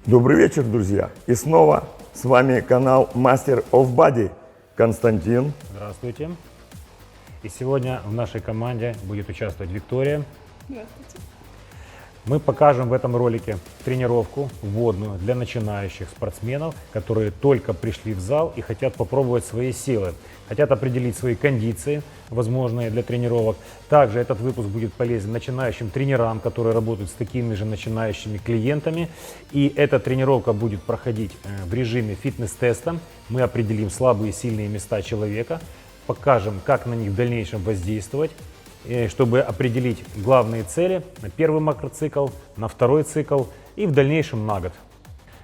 Добрый вечер, друзья! И снова с вами канал Master of Body Константин. Здравствуйте. И сегодня в нашей команде будет участвовать Виктория. Здравствуйте. Мы покажем в этом ролике тренировку вводную для начинающих спортсменов, которые только пришли в зал и хотят попробовать свои силы, хотят определить свои кондиции, возможные для тренировок. Также этот выпуск будет полезен начинающим тренерам, которые работают с такими же начинающими клиентами. И эта тренировка будет проходить в режиме фитнес-теста. Мы определим слабые и сильные места человека, покажем, как на них в дальнейшем воздействовать, чтобы определить главные цели на первый макроцикл, на второй цикл и в дальнейшем на год.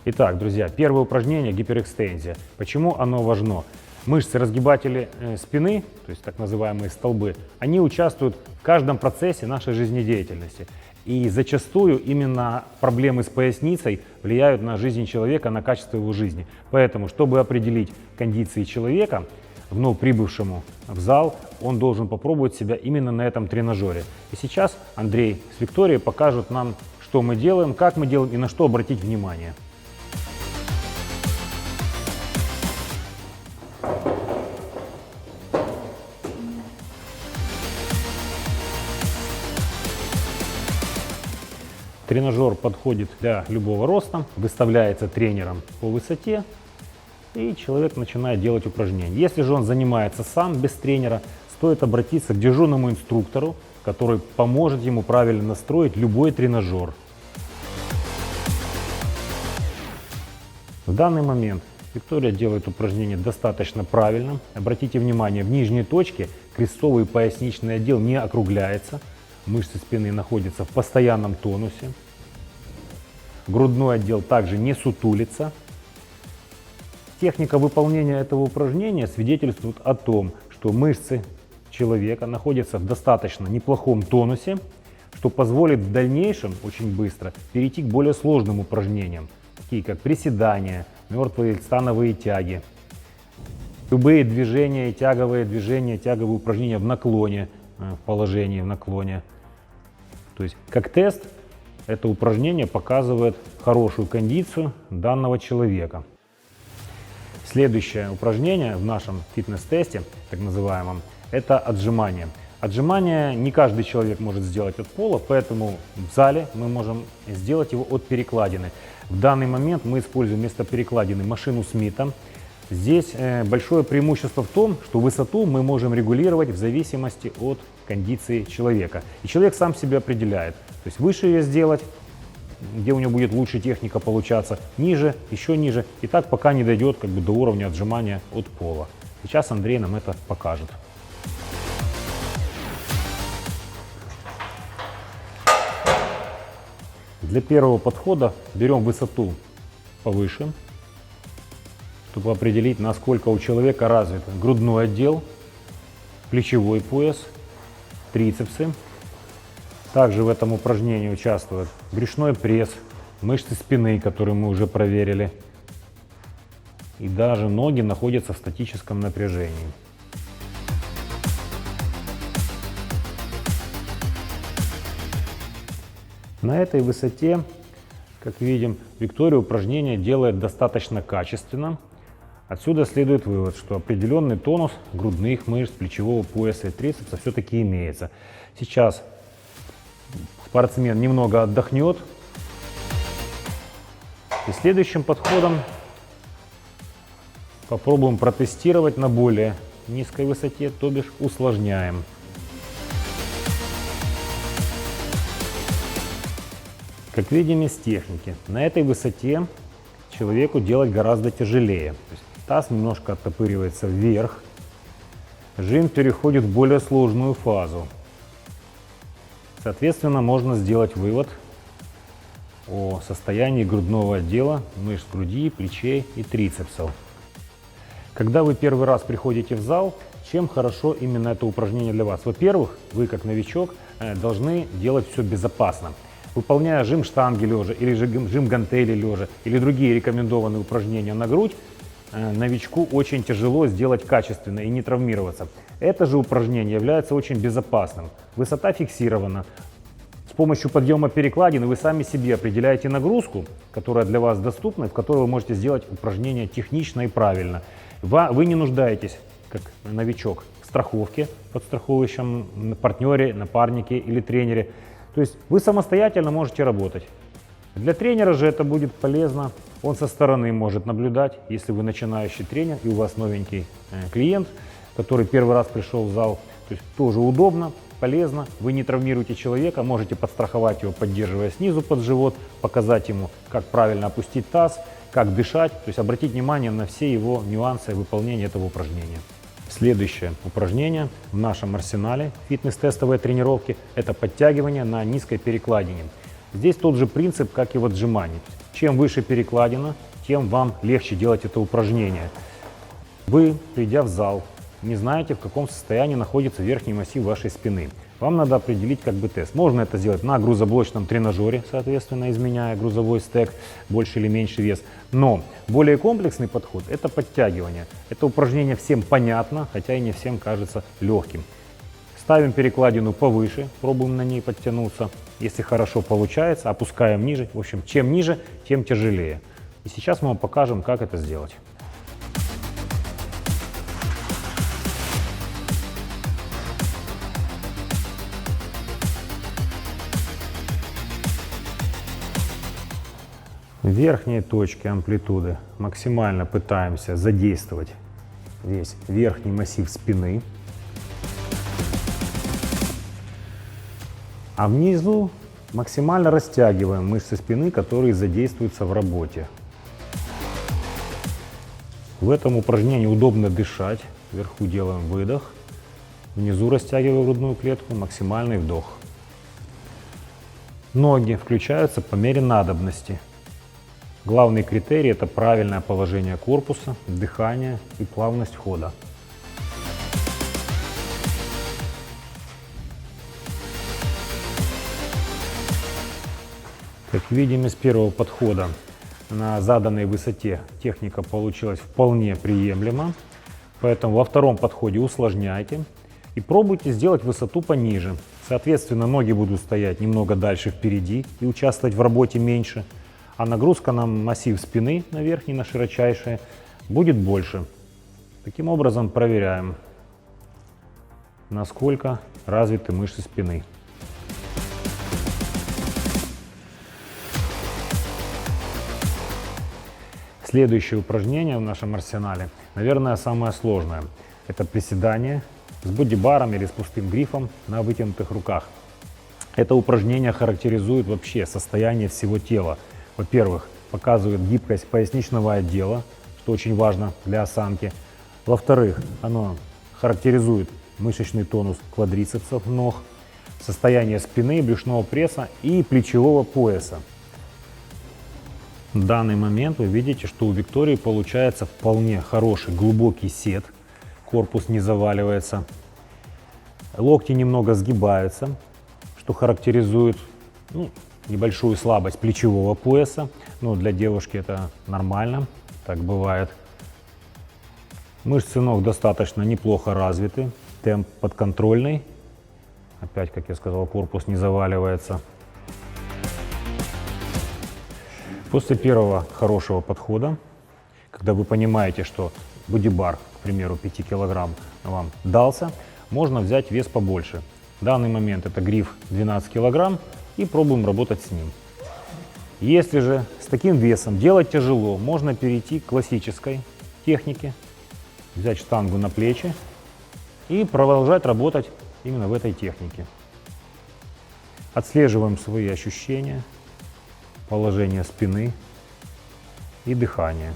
Итак, друзья, первое упражнение — гиперэкстензия. Почему оно важно? Мышцы разгибатели спины, то есть так называемые столбы, они участвуют в каждом процессе нашей жизнедеятельности. И зачастую именно проблемы с поясницей влияют на жизнь человека, на качество его жизни. Поэтому, чтобы определить кондиции человека, вновь прибывшему в зал, он должен попробовать себя именно на этом тренажере. И сейчас Андрей с Викторией покажут нам, что мы делаем, как мы делаем и на что обратить внимание. Тренажер подходит для любого роста, выставляется тренером по высоте, и человек начинает делать упражнения. Если же он занимается сам, без тренера, стоит обратиться к дежурному инструктору, который поможет ему правильно настроить любой тренажер. В данный момент Виктория делает упражнение достаточно правильно. Обратите внимание, в нижней точке крестцовый и поясничный отдел не округляется. Мышцы спины находятся в постоянном тонусе. Грудной отдел также не сутулится. Техника выполнения этого упражнения свидетельствует о том, что мышцы человека находятся в достаточно неплохом тонусе, что позволит в дальнейшем очень быстро перейти к более сложным упражнениям, такие как приседания, мертвые становые тяги, любые движения, тяговые упражнения в наклоне, в положении в наклоне. То есть как тест это упражнение показывает хорошую кондицию данного человека. Следующее упражнение в нашем фитнес-тесте, так называемом, это отжимание. Отжимание не каждый человек может сделать от пола, поэтому в зале мы можем сделать его от перекладины. В данный момент мы используем вместо перекладины машину Смита. Здесь большое преимущество в том, что высоту мы можем регулировать в зависимости от кондиции человека. И человек сам себе определяет. То есть выше ее сделать, где у него будет лучше техника получаться, ниже, еще ниже, и так пока не дойдет до уровня отжимания от пола. Сейчас Андрей нам это покажет. Для первого подхода берем высоту повыше, чтобы определить, насколько у человека развит грудной отдел, плечевой пояс, трицепсы. Также в этом упражнении участвует брюшной пресс, мышцы спины, которые мы уже проверили. И даже ноги находятся в статическом напряжении. На этой высоте, как видим, Виктория упражнение делает достаточно качественно. Отсюда следует вывод, что определенный тонус грудных мышц, плечевого пояса и трицепса все-таки имеется. Сейчас спортсмен немного отдохнет. И следующим подходом попробуем протестировать на более низкой высоте, то бишь усложняем. Как видим из техники, на этой высоте человеку делать гораздо тяжелее. То есть таз немножко оттопыривается вверх, жим переходит в более сложную фазу. Соответственно, можно сделать вывод о состоянии грудного отдела, мышц груди, плечей и трицепсов. Когда вы первый раз приходите в зал, чем хорошо именно это упражнение для вас? Во-первых, вы как новичок должны делать все безопасно. Выполняя жим штанги лежа или жим гантели лежа или другие рекомендованные упражнения на грудь, новичку очень тяжело сделать качественно и не травмироваться. Это же упражнение является очень безопасным. Высота фиксирована. помощью подъема перекладины вы сами себе определяете нагрузку, которая для вас доступна, в которой вы можете сделать упражнение технично и правильно. Вы не нуждаетесь, как новичок, в страховке, подстраховывающем партнере, напарнике или тренере. То есть вы самостоятельно можете работать. Для тренера же это будет полезно. Он со стороны может наблюдать, если вы начинающий тренер и у вас новенький клиент, который первый раз пришел в зал. То есть тоже удобно, полезно. Вы не травмируете человека, можете подстраховать его, поддерживая снизу под живот, показать ему, как правильно опустить таз, как дышать. То есть обратить внимание на все его нюансы выполнения этого упражнения. Следующее упражнение в нашем арсенале фитнес-тестовой тренировки – это подтягивание на низкой перекладине. Здесь тот же принцип, как и в отжимании. Чем выше перекладина, тем вам легче делать это упражнение. Вы, придя в зал, не знаете, в каком состоянии находится верхний массив вашей спины. Вам надо определить тест. Можно это сделать на грузоблочном тренажере, соответственно, изменяя грузовой стек, больше или меньше вес. Но более комплексный подход – это подтягивание. Это упражнение всем понятно, хотя и не всем кажется легким. Ставим перекладину повыше, пробуем на ней подтянуться. Если хорошо получается, опускаем ниже. В общем, чем ниже, тем тяжелее. И сейчас мы вам покажем, как это сделать. В верхней точке амплитуды максимально пытаемся задействовать весь верхний массив спины. А внизу максимально растягиваем мышцы спины, которые задействуются в работе. В этом упражнении удобно дышать. Вверху делаем выдох, внизу растягиваем грудную клетку, максимальный вдох. Ноги включаются по мере надобности. Главный критерий – это правильное положение корпуса, дыхание и плавность хода. Как видим из первого подхода, на заданной высоте техника получилась вполне приемлема. Поэтому во втором подходе усложняйте и пробуйте сделать высоту пониже. Соответственно, ноги будут стоять немного дальше впереди и участвовать в работе меньше. А нагрузка на массив спины, на верхний, на широчайшее, будет больше. Таким образом проверяем, насколько развиты мышцы спины. Следующее упражнение в нашем арсенале, наверное, самое сложное. Это приседание с бодибаром или с пустым грифом на вытянутых руках. Это упражнение характеризует вообще состояние всего тела. Во-первых, показывает гибкость поясничного отдела, что очень важно для осанки. Во-вторых, оно характеризует мышечный тонус квадрицепсов ног, состояние спины, брюшного пресса и плечевого пояса. В данный момент вы видите, что у Виктории получается вполне хороший глубокий сет, корпус не заваливается, локти немного сгибаются, что характеризует небольшую слабость плечевого пояса, но для девушки это нормально, так бывает. Мышцы ног достаточно неплохо развиты, темп подконтрольный. Опять, как я сказал, корпус не заваливается. После первого хорошего подхода, когда вы понимаете, что бодибар, к примеру, 5 кг вам дался, можно взять вес побольше. В данный момент это гриф 12 кг. И пробуем работать с ним. Если же с таким весом делать тяжело, можно перейти к классической технике, взять штангу на плечи и продолжать работать именно в этой технике. Отслеживаем свои ощущения, положение спины и дыхание.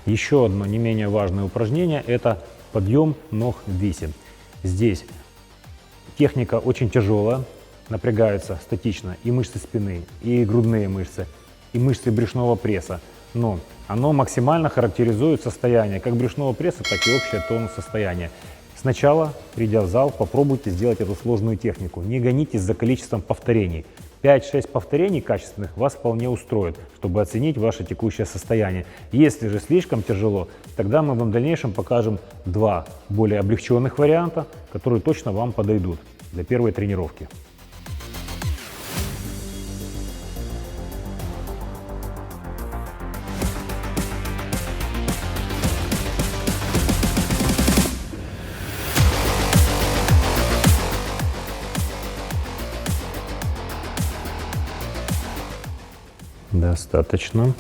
Еще одно не менее важное упражнение – это подъем ног в висе. Здесь техника очень тяжелая, напрягаются статично и мышцы спины, и грудные мышцы, и мышцы брюшного пресса. Но оно максимально характеризует состояние как брюшного пресса, так и общее тонус состояния. Сначала, придя в зал, попробуйте сделать эту сложную технику. Не гонитесь за количеством повторений. 5-6 повторений качественных вас вполне устроит, чтобы оценить ваше текущее состояние. Если же слишком тяжело, тогда мы вам в дальнейшем покажем 2 более облегченных варианта, которые точно вам подойдут для первой тренировки. Достаточно.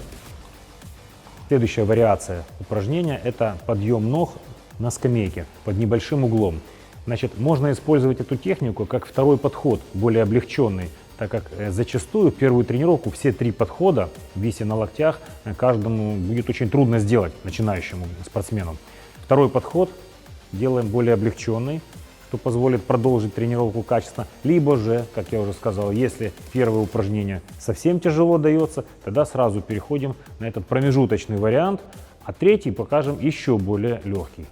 Следующая вариация упражнения – это подъем ног на скамейке под небольшим углом. Значит, можно использовать эту технику как второй подход, более облегченный, так как зачастую первую тренировку все 3 подхода, вися на локтях, каждому будет очень трудно сделать, начинающему спортсмену. Второй подход делаем более облегченный, что позволит продолжить тренировку качественно. Либо же, как я уже сказал, если первое упражнение совсем тяжело дается, тогда сразу переходим на этот промежуточный вариант, а третий покажем еще более легкий.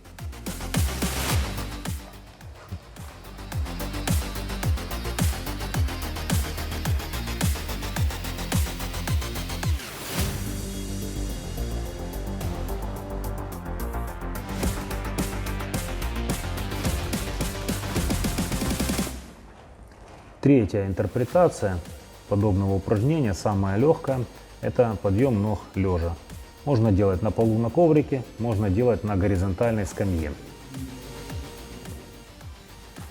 Третья интерпретация подобного упражнения, самая легкая, это подъем ног лежа. Можно делать на полу на коврике, можно делать на горизонтальной скамье.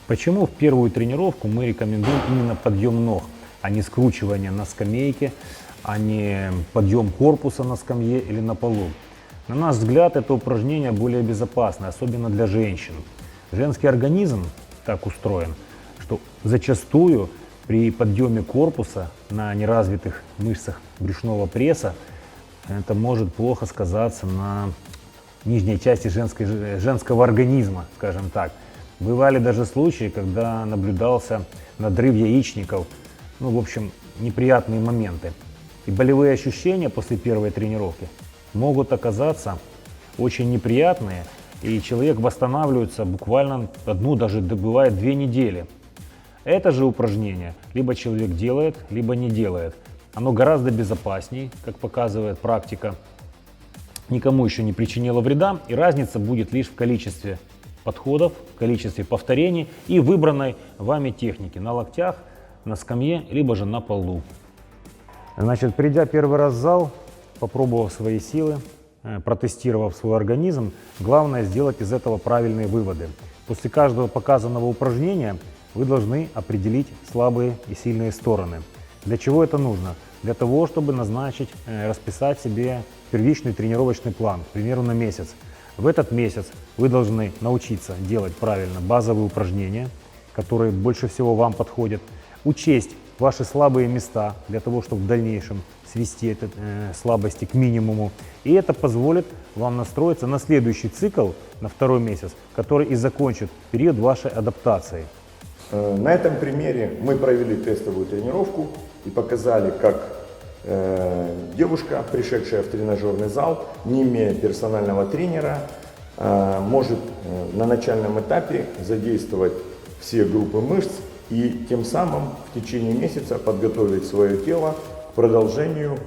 Почему в первую тренировку мы рекомендуем именно подъем ног, а не скручивание на скамейке, а не подъем корпуса на скамье или на полу? На наш взгляд, это упражнение более безопасное, особенно для женщин. Женский организм так устроен, что зачастую при подъеме корпуса на неразвитых мышцах брюшного пресса это может плохо сказаться на нижней части женского организма, скажем так. Бывали даже случаи, когда наблюдался надрыв яичников, в общем, неприятные моменты. И болевые ощущения после первой тренировки могут оказаться очень неприятные, и человек восстанавливается буквально даже бывает 2 недели. Это же упражнение либо человек делает, либо не делает. Оно гораздо безопасней, как показывает практика, никому еще не причинило вреда, и разница будет лишь в количестве подходов, в количестве повторений и выбранной вами техники на локтях, на скамье, либо же на полу. Значит, придя первый раз в зал, попробовав свои силы, протестировав свой организм, главное сделать из этого правильные выводы. После каждого показанного упражнения вы должны определить слабые и сильные стороны. Для чего это нужно? Для того, чтобы назначить, расписать себе первичный тренировочный план, к примеру, на месяц. В этот месяц вы должны научиться делать правильно базовые упражнения, которые больше всего вам подходят, учесть ваши слабые места для того, чтобы в дальнейшем свести эти слабости к минимуму. И это позволит вам настроиться на следующий цикл, на 2-й месяц, который и закончит период вашей адаптации. На этом примере мы провели тестовую тренировку и показали, как девушка, пришедшая в тренажерный зал, не имея персонального тренера, может на начальном этапе задействовать все группы мышц и тем самым в течение месяца подготовить свое тело к продолжению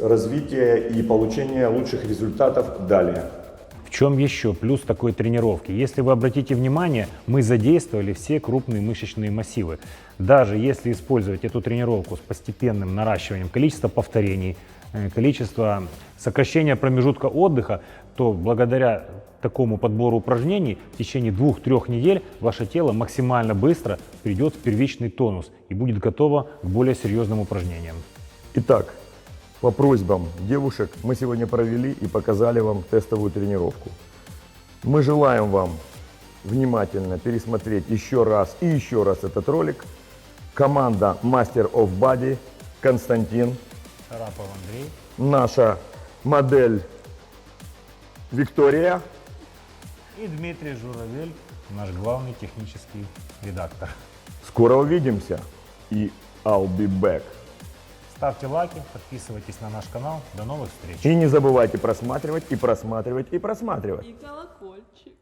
развития и получения лучших результатов далее. В чем еще плюс такой тренировки? Если вы обратите внимание, мы задействовали все крупные мышечные массивы. Даже если использовать эту тренировку с постепенным наращиванием количества повторений, количества сокращения промежутка отдыха, то благодаря такому подбору упражнений в течение 2-3 недель ваше тело максимально быстро придет в первичный тонус и будет готово к более серьезным упражнениям. Итак, по просьбам девушек мы сегодня провели и показали вам тестовую тренировку. Мы желаем вам внимательно пересмотреть еще раз и еще раз этот ролик. Команда Master of Body, Константин, Шарапов Андрей, наша модель Виктория и Дмитрий Журавель, наш главный технический редактор. Скоро увидимся и I'll be back. Ставьте лайки, подписывайтесь на наш канал. До новых встреч! И не забывайте просматривать, и просматривать, и просматривать. И колокольчик.